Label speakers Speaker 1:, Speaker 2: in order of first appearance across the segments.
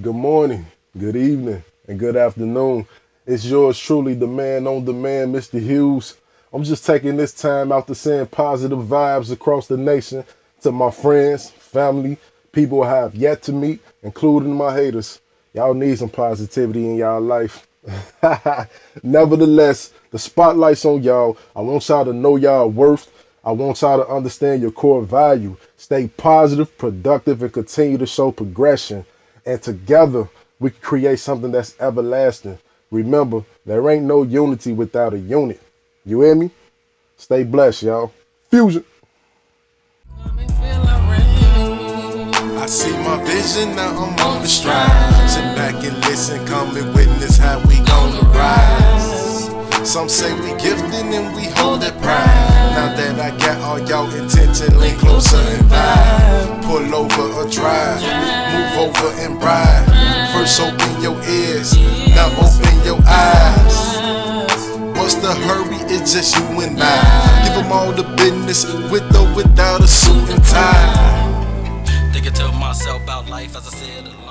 Speaker 1: Good morning, good evening, and good afternoon. It's yours truly, the man on demand, Mr. Hughes. I'm just taking this time out to send positive vibes across the nation to my friends, family, people I have yet to meet, including my haters. Y'all need some positivity in y'all life. Nevertheless, the spotlight's on y'all. I want y'all to know y'all worth. I want y'all to understand your core value. Stay positive, productive, and continue to show progression. And together, we can create something that's everlasting. Remember, there ain't no unity without a unit. You hear me? Stay blessed, y'all. Fusion.
Speaker 2: I see my vision, now I'm on the stride. Sit back and listen, come and witness how we gonna rise. Some say we gifted and we hold it pride. Now that I got all y'all attention, lean closer and vibe. Pull over or drive, move over and ride. First open your ears, now open your eyes. What's the hurry? It's just you and I. Give them all the business, with or without a suit and tie.
Speaker 3: Thinking to myself about life as I said alone.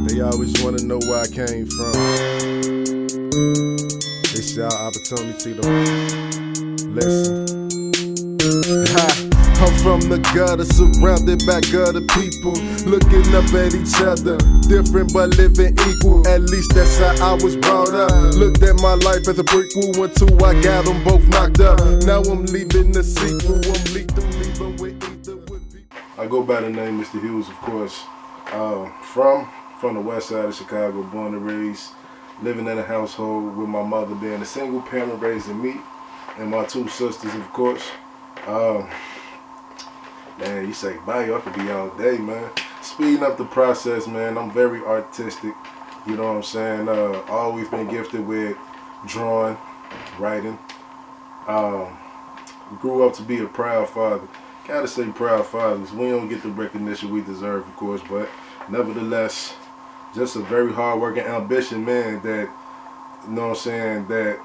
Speaker 1: They always want to know where I came from. It's y'all opportunity to listen. I'm from the gutter, surrounded by gutter people, looking up at each other, different but living equal. At least that's how I was brought up. Looked at my life as a prequel until I got them both knocked up. Now I'm leaving the sequel. I'm leaving with either with people. I go by the name Mr. Hughes, of course. From the west side of Chicago, born and raised, living in a household with my mother being a single parent raising me and my two sisters, of course. Man, you say bye, I could be all day, man. Speeding up the process, man. I'm very artistic. You know what I'm saying? Always been gifted with drawing, writing. Grew up to be a proud father. Gotta say proud fathers. We don't get the recognition we deserve, of course, but nevertheless, just a very hard-working, ambitious man that, you know what I'm saying, that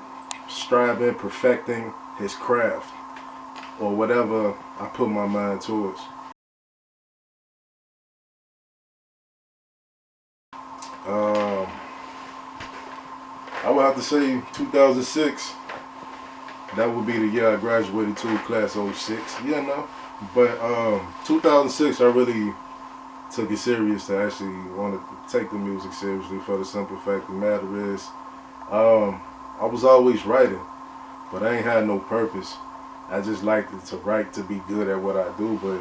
Speaker 1: striving, perfecting his craft or whatever I put my mind towards. I would have to say 2006. That would be the year I graduated to, class '06. Yeah, no. But 2006, I really took it serious to actually want to take the music seriously, for the simple fact of the matter is, I was always writing, but I ain't had no purpose. I just liked to write to be good at what I do, but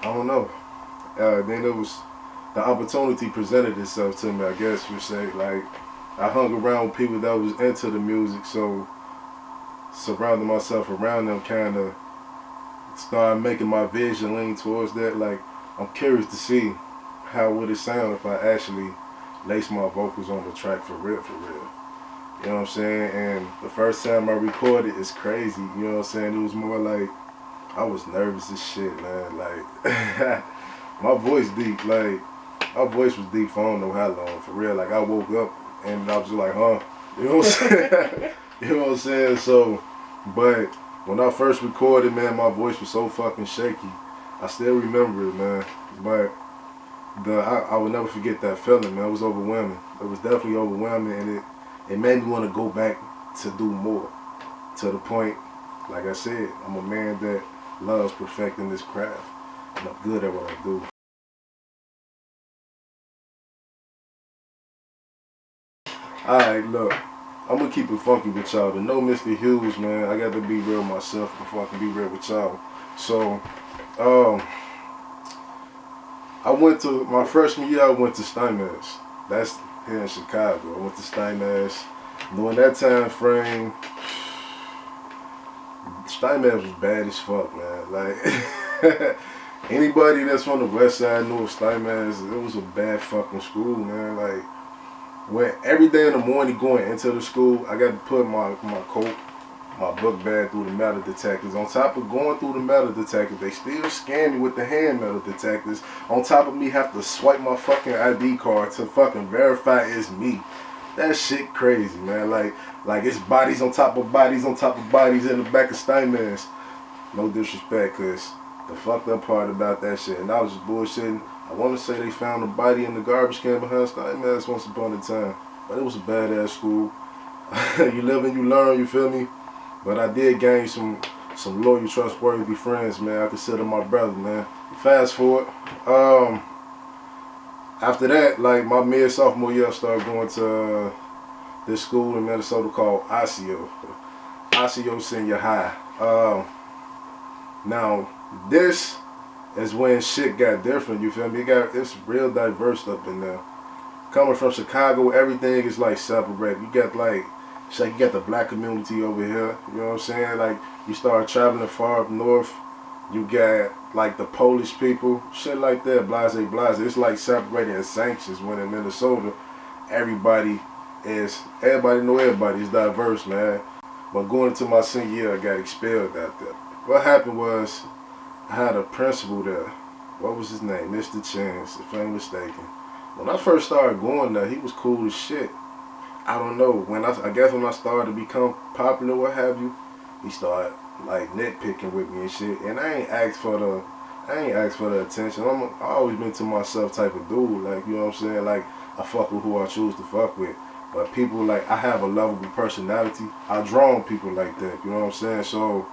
Speaker 1: I don't know. Then it was, the opportunity presented itself to me, I guess you say. Like, I hung around people that was into the music, so surrounding myself around them kind of started making my vision lean towards that. Like, I'm curious to see how would it sound if I actually lace my vocals on the track for real, for real. You know what I'm saying? And the first time I recorded, it's crazy. You know what I'm saying? It was more like, I was nervous as shit, man. Like, my voice deep. Like, my voice was deep for I don't know how long, for real. Like, I woke up and I was just like, huh? You know what I'm saying? You know what I'm saying? So, but when I first recorded, man, my voice was so fucking shaky. I still remember it, man. But I will never forget that feeling, man. It was overwhelming. It was definitely overwhelming, and it made me want to go back to do more. To the point, like I said, I'm a man that loves perfecting this craft, and I'm good at what I do. Alright, look, I'm gonna keep it funky with y'all. To know Mr. Hughes, man, I got to be real myself before I can be real with y'all. So, I went to, my freshman year, I went to Steinmetz. That's here in Chicago. I went to Steinmetz. During that time frame, Steinmetz was bad as fuck, man. Like, anybody that's from the west side knew of Steinmetz. It was a bad fucking school, man. Like, when every day in the morning going into the school, I got to put my coat, my book bag through the metal detectors. On top of going through the metal detectors, they still scan me with the hand metal detectors. On top of me have to swipe my fucking ID card to fucking verify it's me. That shit crazy, man. Like it's bodies on top of bodies on top of bodies in the back of Steinmetz. No disrespect, cause the fucked up part about that shit. And I was just bullshitting. I want to say they found a body in the garbage can behind Steinmetz once upon a time. But it was a badass school. You live and you learn, you feel me? But I did gain some loyal, trustworthy friends, man. I consider my brother, man. Fast forward. After that, like my mid-sophomore year, I started going to this school in Minnesota called Osseo Senior High. Now, this is when shit got different, you feel me? It's real diverse up in there. Coming from Chicago, everything is like separated. You got like, it's like you got the black community over here, you know what I'm saying? Like, you start traveling far up north, you got like the Polish people, shit like that, blase. It's like separated in sanctions when in Minnesota, everybody know everybody. It's diverse, man. But going into my senior year, I got expelled out there. What happened was, I had a principal there. What was his name? Mr. Chance, if I ain't mistaken. When I first started going there, he was cool as shit. I don't know. I guess when I started to become popular, what have you, he started like nitpicking with me and shit. And I ain't asked for the attention. I always been to myself type of dude. Like, you know what I'm saying? Like, I fuck with who I choose to fuck with. But people, like, I have a lovable personality. I draw on people like that. You know what I'm saying? So,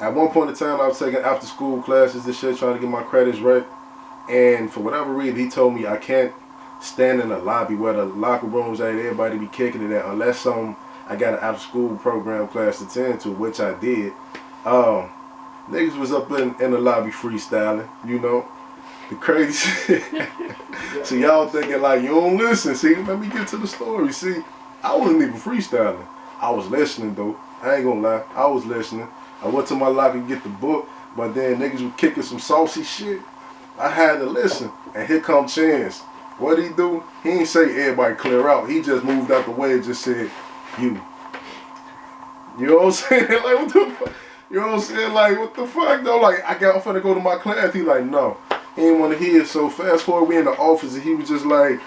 Speaker 1: at one point in time, I was taking after school classes and shit, trying to get my credits right. And for whatever reason, he told me I can't stand in the lobby where the locker rooms at, everybody be kicking it at, unless I got an after school program class to attend to, which I did. Niggas was up in the lobby freestyling, you know. The crazy shit. So y'all thinking like, you don't listen. See, let me get to the story. See, I wasn't even freestyling. I was listening though. I ain't gonna lie. I was listening. I went to my locker to get the book, but then niggas were kicking some saucy shit. I had to listen. And here come Chance. What'd he do? He ain't say everybody clear out. He just moved out the way and just said, you. You know what I'm saying? Like, what the fuck? You know what I'm saying? Like, what the fuck, though? Like, I'm finna go to my class. He like, no. He didn't want to hear it. So fast forward, we in the office, and he was just like,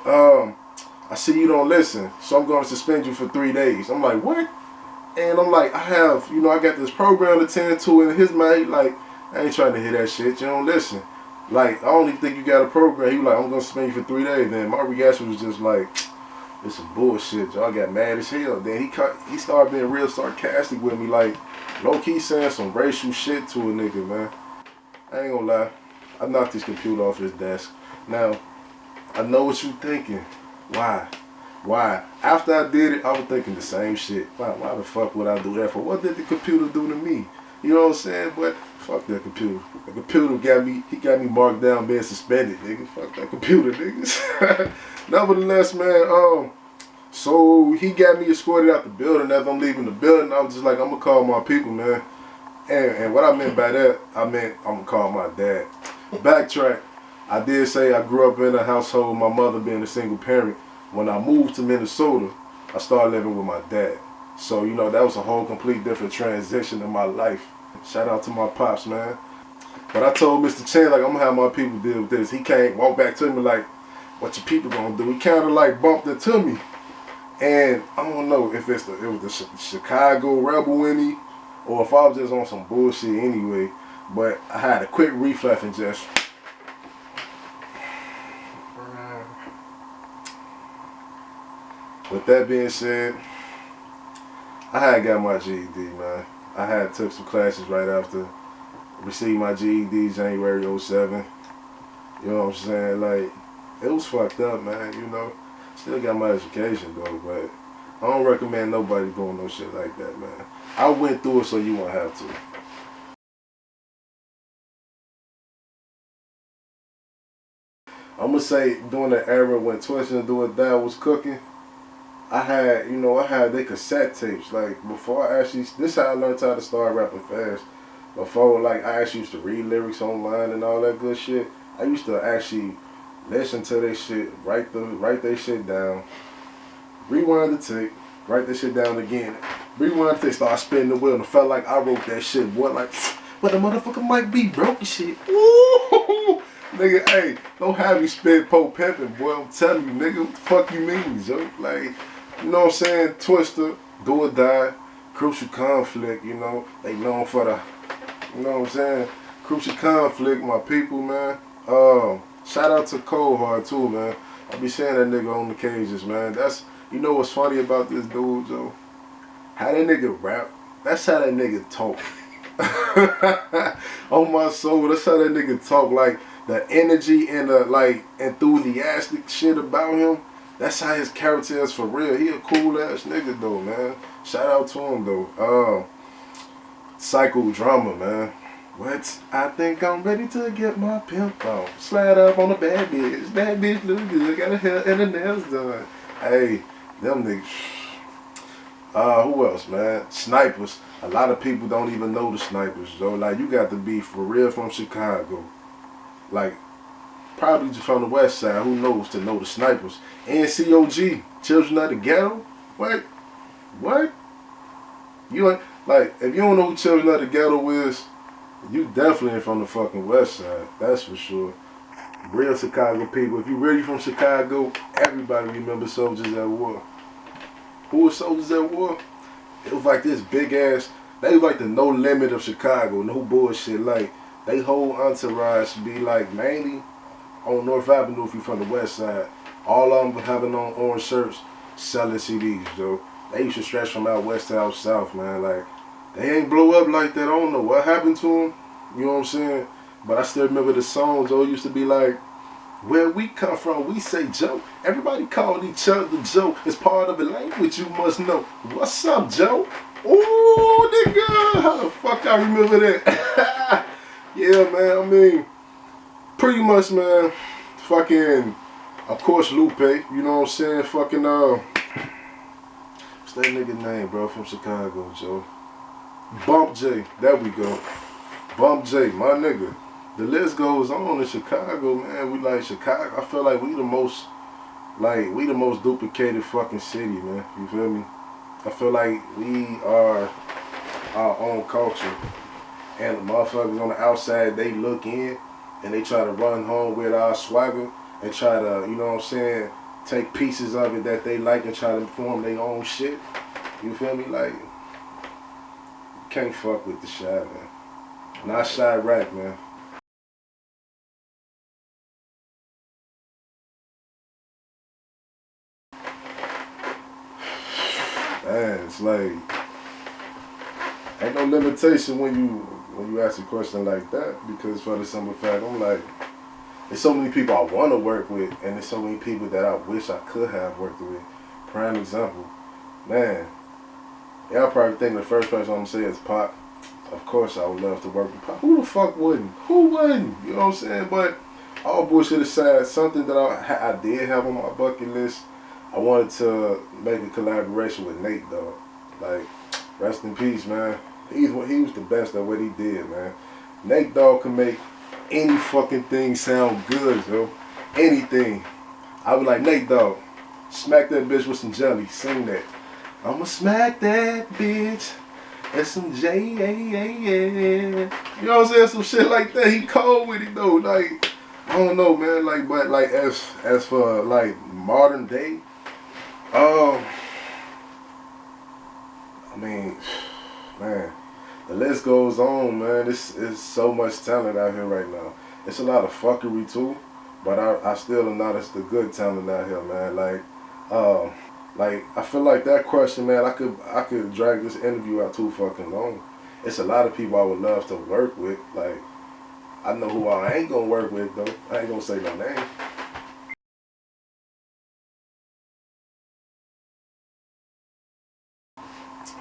Speaker 1: I see you don't listen, so I'm going to suspend you for 3 days. I'm like, what? And I'm like, I got this program to attend to, and in his mind, like, I ain't trying to hear that shit. You don't listen. Like, I don't even think you got a program. He was like, I'm going to suspend you for 3 days. Then my reaction was just like, this is bullshit. Y'all got mad as hell. Then he started being real sarcastic with me, like, low-key saying some racial shit to a nigga, man. I ain't gonna lie. I knocked his computer off his desk. Now, I know what you thinking. Why? After I did it, I was thinking the same shit. Why the fuck would I do that for? What did the computer do to me? You know what I'm saying? But fuck that computer. The computer got me marked down being suspended, nigga. Fuck that computer, niggas. Nevertheless, man, so he got me escorted out the building. As I'm leaving the building, I was just like, I'm gonna call my people, man. And what I meant by that, I meant I'm gonna call my dad. Backtrack. I did say I grew up in a household, my mother being a single parent. When I moved to Minnesota, I started living with my dad. So, you know, that was a whole complete different transition in my life. Shout out to my pops, man. But I told Mr. Chen, like, I'm gonna have my people deal with this. He can't walk back to me like, what your people gonna do? He kind of like bumped into me. And I don't know if it was the Chicago rebel in me, or if I was just on some bullshit anyway. But I had a quick reflex and just, with that being said, I had got my GED, man. I had took some classes right after, received my GED January 07. You know what I'm saying? Like, it was fucked up, man, you know. Still got my education though, but I don't recommend nobody doing no shit like that, man. I went through it so you won't have to. I'm gonna say during the era when Twisting and Do It Die was cooking, I had their cassette tapes. Like, before I actually, this is how I learned how to start rapping fast. Before, like, I actually used to read lyrics online and all that good shit. I used to actually listen to their shit, write their shit down, rewind the tape, write this shit down again, rewind the tape, start spinning the wheel, and it felt like I wrote that shit, boy, like, but the motherfucker might be broke and shit. Ooh, nigga, hey, don't have me spit po pimping, boy, I'm telling you, nigga, what the fuck you mean, Joe? Like, you know what I'm saying, Twister, Do or Die, Crucial Conflict, you know, they known for the, you know what I'm saying, Crucial Conflict, my people, man. Shout out to Cold Hard too, man. I be saying that nigga on the cages, man. That's, you know what's funny about this dude, Joe? How that nigga rap, that's how that nigga talk. On my soul, that's how that nigga talk. Like, the energy and the, like, enthusiastic shit about him, that's how his character is for real. He a cool ass nigga though, man. Shout out to him though. Psychodrama, man. What? I think I'm ready to get my pimp on. Slide up on a bad bitch. Bad bitch look good. Got her hair and her nails done. Hey, them niggas. Who else, man? Snipers. A lot of people don't even know the Snipers, though. Like, you got to be for real from Chicago. Like, probably just from the west side. Who knows to know the Snipers? NCOG. Children of the Ghetto. What? What? You ain't, like, if you don't know who Children of the Ghetto is, you definitely ain't from the fucking west side. That's for sure. Real Chicago people. If you really from Chicago, everybody remembers Soldiers at War. Who was Soldiers at War? It was like this big ass, they was like the No Limit of Chicago. No bullshit. Like, they whole entourage be like mainly on North Avenue if you from the west side. All of them having on orange shirts, selling CDs, though. They used to stretch from out west to out south, man. Like, they ain't blow up like that. I don't know what happened to them. You know what I'm saying? But I still remember the songs. It used to be like, where we come from, we say Joe. Everybody call each other Joe. It's part of the language you must know. What's up, Joe? Ooh, nigga. How the fuck I remember that? Yeah, man. I mean, pretty much, man. Fucking, of course, Lupe. You know what I'm saying? Fucking, what's that nigga name, bro, from Chicago, Joe? Bump J, there we go. Bump J, my nigga. The list goes on in Chicago, man. We like Chicago. I feel like we the most duplicated fucking city, man. You feel me? I feel like we are our own culture. And the motherfuckers on the outside, they look in and they try to run home with our swagger and try to, you know what I'm saying, take pieces of it that they like and try to form their own shit. You feel me? Like, can't fuck with the Shy, man. Not Shy Rap, man. Man, it's like, ain't no limitation when you ask a question like that, because for the simple fact, I'm like, there's so many people I want to work with, and there's so many people that I wish I could have worked with. Prime example, man. Y'all probably think the first person I'm gonna say is Pop. Of course I would love to work with Pop. Who the fuck wouldn't? Who wouldn't? You know what I'm saying? But all bullshit aside, something that I did have on my bucket list, I wanted to make a collaboration with Nate, dog. Like, rest in peace, man. He was the best at what he did, man. Nate, dog, can make any fucking thing sound good, yo. Anything. I was like, Nate, dog, smack that bitch with some jelly. Sing that. I'ma smack that bitch and some J-A-A-N. You know what I'm saying? Some shit like that. He cold with it, though. Like, I don't know, man. Like, but like as for like modern day, I mean, man, the list goes on, man. It's so much talent out here right now. It's a lot of fuckery too, but I still notice the good talent out here, man. Like I feel like that question, man, I could drag this interview out too fucking long. It's a lot of people I would love to work with. Like, I know who I ain't gonna work with though. I ain't gonna say no name.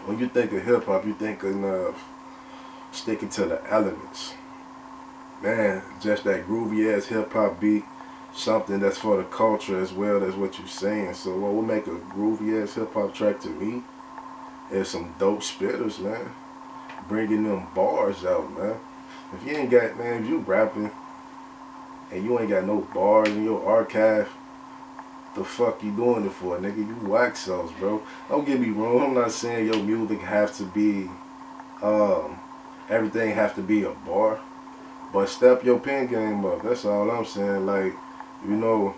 Speaker 1: When you think of hip hop, you think of sticking to the elements. Man, just that groovy ass hip hop beat, something that's for the culture as well as what you're saying. So what will make a groovy ass hip hop track to me is some dope spitters, man. Bringing them bars out, man. If you ain't got, man, if you rapping and you ain't got no bars in your archive, the fuck you doing it for, nigga? You wax sauce, bro. Don't get me wrong. I'm not saying your music have to be, everything have to be a bar, but step your pen game up. That's all I'm saying. Like, you know,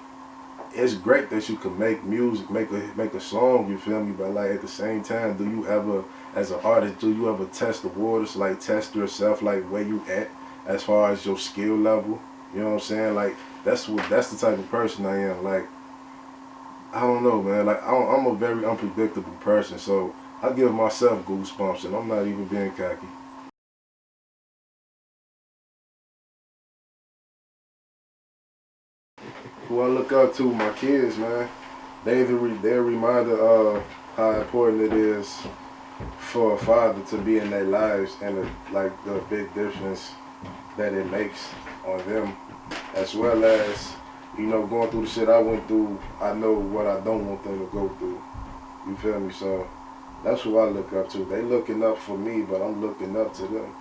Speaker 1: it's great that you can make music, make a song. You feel me? But like at the same time, do you ever, as an artist, do you ever test the waters? Like test yourself, like where you at as far as your skill level. You know what I'm saying? Like that's the type of person I am. Like I don't know, man. Like I'm a very unpredictable person, so I give myself goosebumps, and I'm not even being cocky. Who I look up to, my kids, man. They're a reminder of how important it is for a father to be in their lives, and the big difference that it makes on them, as well as, you know, going through the shit I went through. I know what I don't want them to go through. You feel me? So that's who I look up to. They looking up for me, but I'm looking up to them.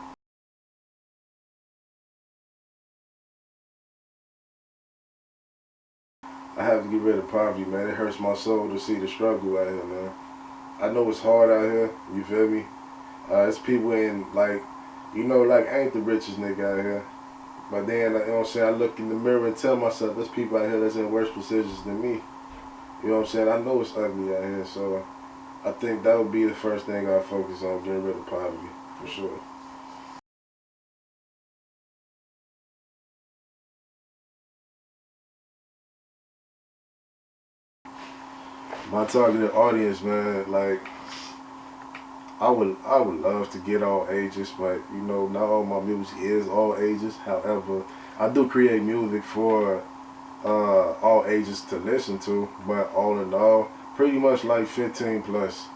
Speaker 1: I have to get rid of poverty, man. It hurts my soul to see the struggle out here, man. I know it's hard out here. You feel me? It's people in, like, you know, like, I ain't the richest nigga out here. But then, like, you know what I'm saying, I look in the mirror and tell myself, there's people out here that's in worse positions than me. You know what I'm saying? I know it's ugly out here, so I think that would be the first thing I focus on, getting rid of poverty, for sure. My targeted audience, man, like, I would love to get all ages, but you know, not all my music is all ages. However, I do create music for all ages to listen to, but all in all, pretty much like 15 plus.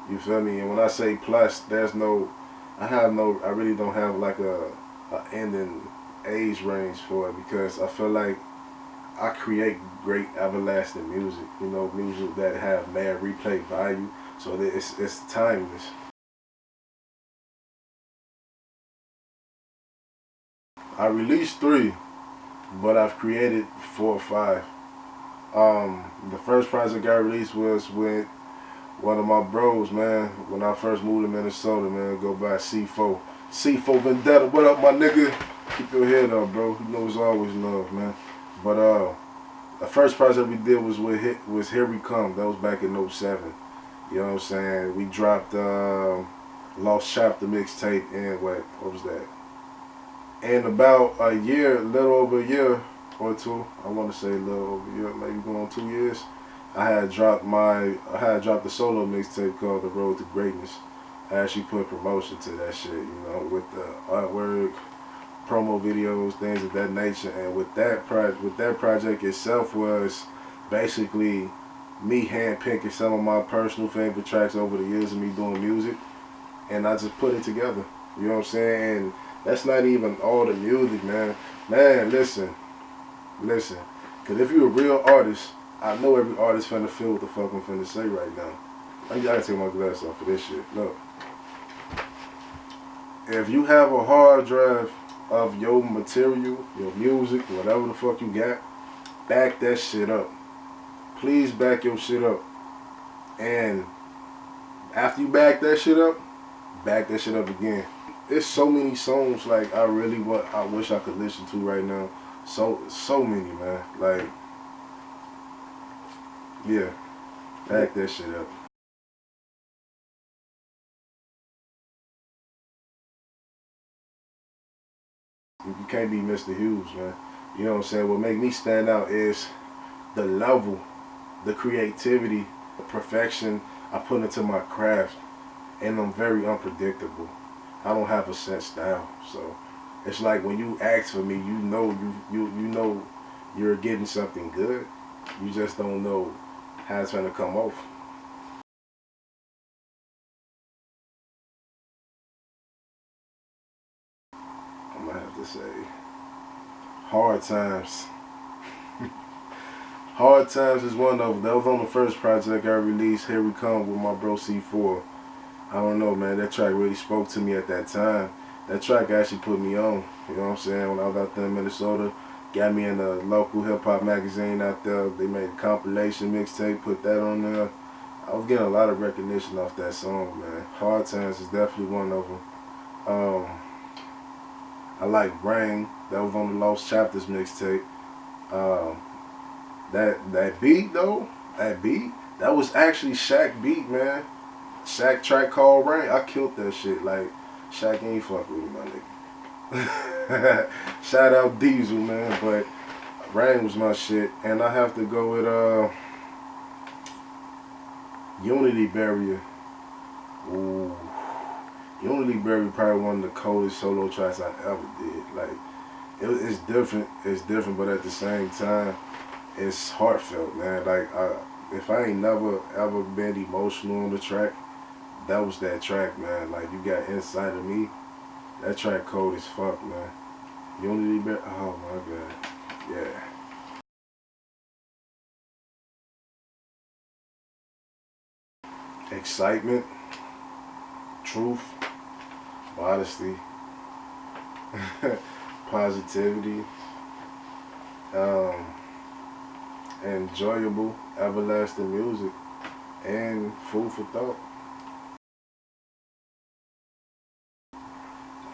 Speaker 1: You feel me? And when I say plus, I really don't have like a ending age range for it, because I feel like I create great everlasting music. You know, music that have mad replay value, so that it's timeless. I released 3, but I've created 4 or 5. The first project I released was with one of my bros, man. When I first moved to Minnesota, man, go by C4. C4 Vendetta, what up, my nigga? Keep your head up, bro. You know it's always love, man. But the first project we did was Here We Come. That was back in '07. You know what I'm saying? We dropped Lost Chapter mixtape in what was that? In about a year, a little over a year or two, I want to say a little over a year, maybe going on 2 years, I had dropped the solo mixtape called The Road to Greatness. I actually put promotion to that shit, you know, with the artwork, promo videos, things of that nature. And with that project itself was basically me handpicking some of my personal favorite tracks over the years of me doing music, and I just put it together. You know what I'm saying? And that's not even all the music, man. Man, listen. Because if you're a real artist, I know every artist finna feel what the fuck I'm finna say right now. I gotta take my glasses off for this shit. Look. If you have a hard drive of your material, your music, whatever the fuck you got, back that shit up. Please back your shit up. And after you back that shit up again. There's so many songs like I wish I could listen to right now. So many, man. Like, yeah, back that shit up. You can't be Mr. Hughes, man. You know what I'm saying? What make me stand out is the level, the creativity, the perfection I put into my craft, and I'm very unpredictable. I don't have a set style, so it's like when you ask for me, you know you're getting something good. You just don't know how it's gonna come off. I'm gonna have to say hard times. Hard times is one of them. That was on the first project I released, Here We Come, with my bro C4. I don't know, man. That track really spoke to me at that time. That track actually put me on. You know what I'm saying? When I was out there in Minnesota, got me in a local hip hop magazine out there. They made a compilation mixtape, put that on there. I was getting a lot of recognition off that song, man. Hard Times is definitely one of them. I like Rain. That was on the Lost Chapters mixtape. That beat though, that was actually Shaq beat, man. Shaq track called Rain. I killed that shit. Like, Shaq ain't fuck with me, my nigga. Shout out Diesel, man. But Rain was my shit. And I have to go with Unity Barrier. Ooh. Unity Barrier probably one of the coldest solo tracks I ever did. Like, it's different. It's different, but at the same time, it's heartfelt, man. Like, if I ain't never ever been emotional on the track, that was that track, man. Like, you got Inside of Me. That track cold as fuck, man. Unity Barrier. Oh my god. Yeah. Excitement, truth, modesty, positivity, enjoyable, everlasting music, and food for thought.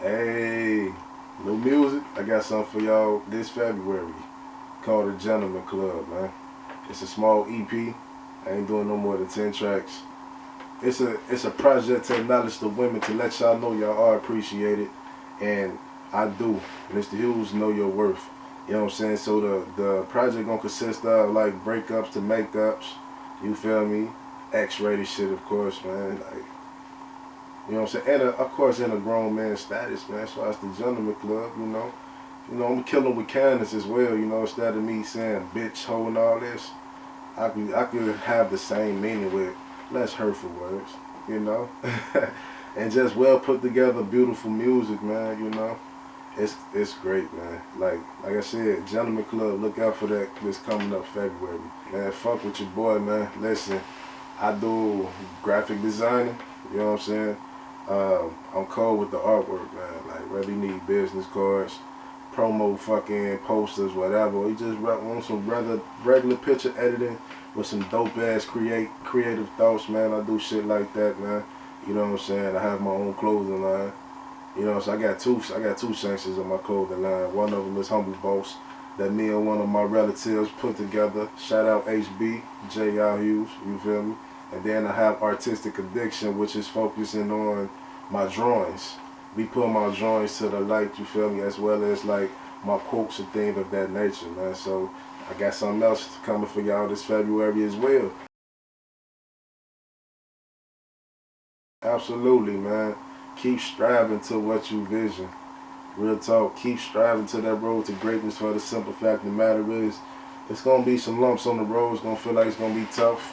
Speaker 1: Hey, new music. I got something for y'all this February called The Gentleman Club, man. It's a small EP. I ain't doing no more than 10 tracks. It's a project to acknowledge the women, to let y'all know y'all are appreciated, and I do. Mr. Hughes, know your worth. You know what I'm saying? So the project gonna consist of like breakups to makeups. You feel me? X-rated shit, of course, man. Like, you know what I'm saying? And of course, in a grown man status, man. So it's the Gentleman Club, you know. I'm killing with kindness as well. You know, instead of me saying bitch, hoe, and all this, I could have the same meaning with less hurtful words, you know. And just well put together, beautiful music, man. You know, it's great, man. Like I said, Gentleman Club. Look out for that. This coming up February, man. Fuck with your boy, man. Listen, I do graphic designing. You know what I'm saying? I'm cold with the artwork, man. Like, whether you need business cards, promo fucking posters, whatever, or you just want some regular picture editing with some dope ass creative thoughts, man. I do shit like that, man. You know what I'm saying? I have my own clothing line. You know, so I got two sections of my clothing line. One of them is Humble Boss, that me and one of my relatives put together. Shout out HB, J.R. Hughes, you feel me? And then I have Artistic Addiction, which is focusing on my drawings. We put my drawings to the light, you feel me, as well as like my quotes and things of that nature, man. So I got something else coming for y'all this February as well. Absolutely, man. Keep striving to what you vision. Real talk, keep striving to that road to greatness, for the simple fact of the matter is, it's going to be some lumps on the road. It's going to feel like it's going to be tough.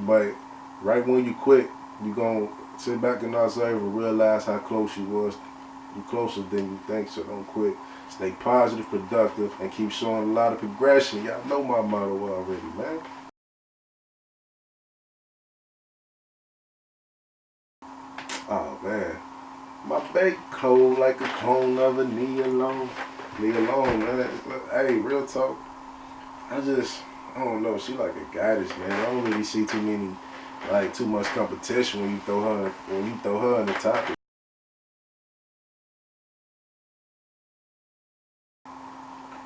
Speaker 1: But right when you quit, you're going to sit back and observe and realize how close you was. You're closer than you think, so don't quit. Stay positive, productive, and keep showing a lot of progression. Y'all know my motto already, man. Oh, man. My bake cold like a clone of a knee alone. Knee alone, man. Hey, real talk. I don't know. She like a goddess, man. I don't really see too much competition when you throw her in the topic.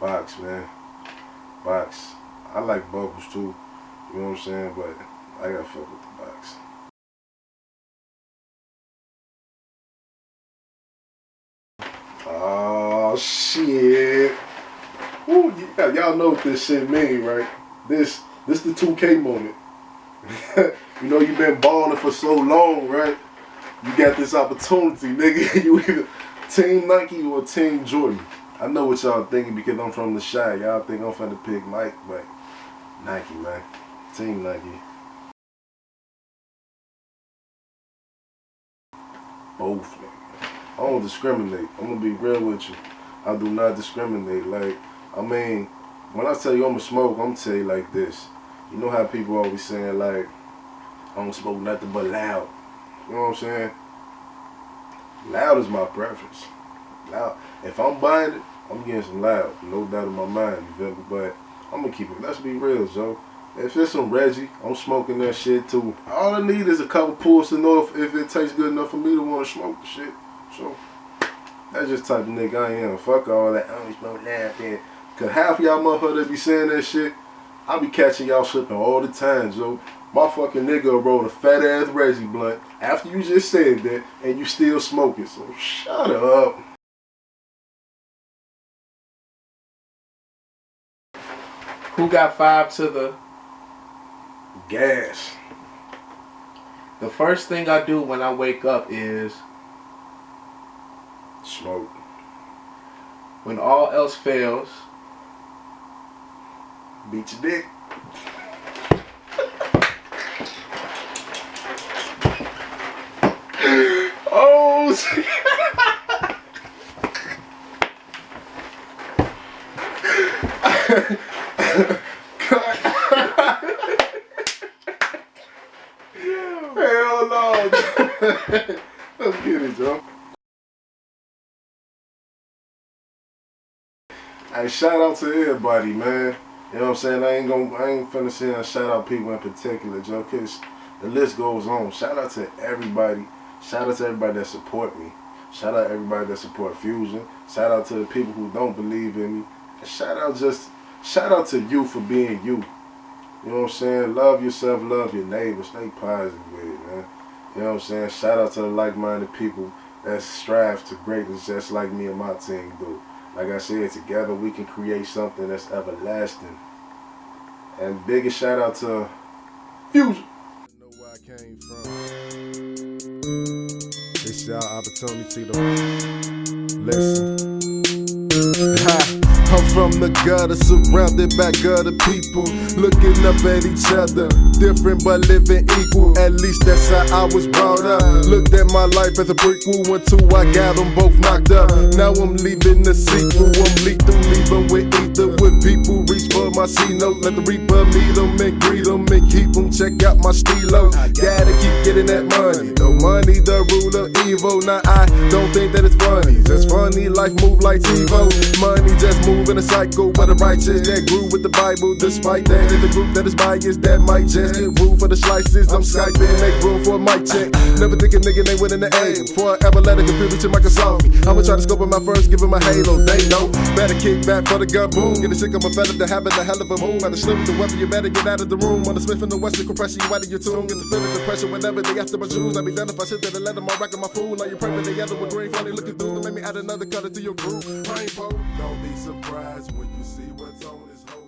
Speaker 1: Box, man. Box. I like Bubbles too. You know what I'm saying? But I gotta fuck with the Box. Oh shit. Woo, y'all know what this shit mean, right? This the 2K moment. You know, you've been balling for so long, right? You got this opportunity, nigga. You either Team Nike or Team Jordan. I know what y'all thinking because I'm from the Shy. Y'all think I'm finna pick Mike, but Nike, man. Team Nike. Both, nigga. I don't discriminate. I'm gonna be real with you. I do not discriminate. Like, I mean, when I tell you I'ma smoke, I'm gonna tell you like this. You know how people always saying like, I don't smoke nothing but loud. You know what I'm saying? Loud is my preference. Loud. If I'm buying it, I'm getting some loud. No doubt in my mind, you feel me? But I'm gonna keep it. Let's be real, Joe. If it's some Reggie, I'm smoking that shit too. All I need is a couple pulls to know if it tastes good enough for me to want to smoke the shit. So that's just the type of nigga I am. Fuck all that. I don't smoke that, man. Cause half y'all motherfuckers that be saying that shit, I be catching y'all slipping all the time, Joe. My fucking nigga rolled a fat ass Reggie blunt after you just said that, and you still smoking. So shut up.
Speaker 4: Who got 5 to the
Speaker 1: gas?
Speaker 4: The first thing I do when I wake up is
Speaker 1: smoke.
Speaker 4: When all else fails,
Speaker 1: beat your dick. Oh, hell no. Let's get it, Joe. Hey, shout out to everybody, man. You know what I'm saying? I ain't finna say and shout out people in particular, Joe, cause the list goes on. Shout out to everybody. Shout out to everybody that support me. Shout out to everybody that support Fusion. Shout out to the people who don't believe in me. And shout out to you for being you. You know what I'm saying? Love yourself, love your neighbor. Stay positive with it, man. You know what I'm saying? Shout out to the like-minded people that strive to greatness just like me and my team do. Like I said, together we can create something that's everlasting. And biggest shout out to Fusion.
Speaker 2: I know where I came from. It's y'all opportunity to listen. I'm from the gutter, surrounded by gutter people, looking up at each other, different but living equal. At least that's how I was brought up. Looked at my life as a prequel until I got them both knocked up. Now I'm leaving the sequel. I'm lethal, leaving with ether. With people reach for my C-note, let the reaper meet them and greet them and keep them. Check out my stilo. Gotta keep getting that money. No money, the rule of evil. Now I don't think that it's funny. Just funny, life move like TiVo. Money just move in a cycle, but the righteous that grew with the Bible. Despite that, in the group that is biased, that might just get room for the slices. I'm Skyping, make room for a mic check. Never think a nigga name within the A. Before I ever let a computer to Microsoft me, I'ma try to scope on my first, give him a halo. They know, better kick back for the gun boom. Getting sick of my fed up to having a hell of a moon. Rather slip with the weapon, you better get out of the room. On the Smith and the Western compressor, you out of your tune. Get the feeling, the pressure whenever they after my shoes. I be done if I sit there and let them all rack on my food. Now you pregnant together with green, funny looking dudes. Make me add another color to your group. Rainbow, don't be surprised when you see what's on this whole